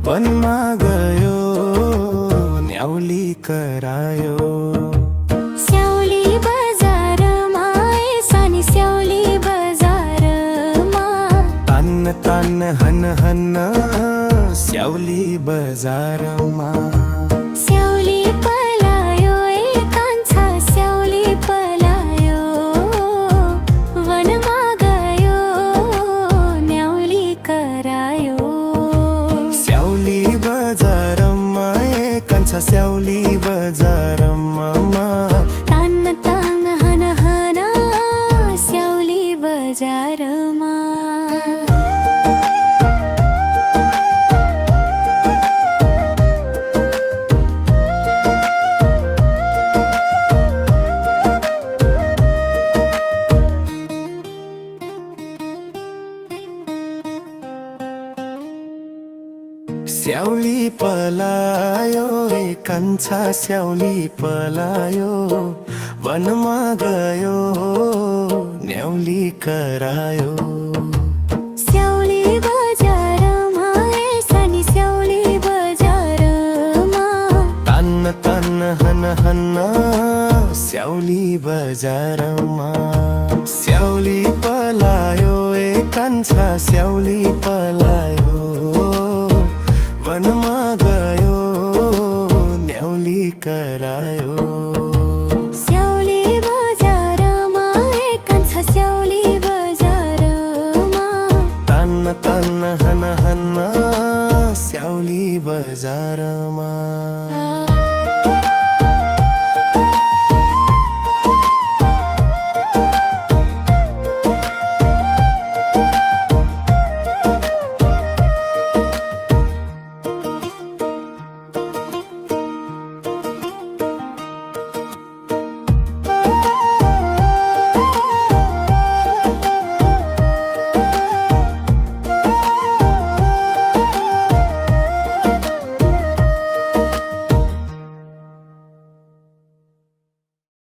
वनमा गयो न्याउली करायो। स्याउली बजारमा सानी स्याउली बजारमा तान्न तान्न हन हन स्याउली बजारमा। स्याउली पलायो कान्छा स्याउली पलायो वनमा गयो न्याउली करायो। स्याउली बजारमा कान्छा स्याउली बजारमा। तान्न तान्न हन हन स्याउली बजारमा। स्याउली पलायो कान्छा स्याउली पलायो वनमा गयो न्याउली करायो। स्याउली बजारमा सानी स्याउली बजारमा तान्न तान्न हन हन स्याउली बजारमा। स्याउली पलायो कान्छा स्याउली पलायो वनमा गयो न्याउली करायो। स्याउली बजारमा कान्छा स्याउली बजारमा तान्न तान्न हन हन स्याउली बजारमा।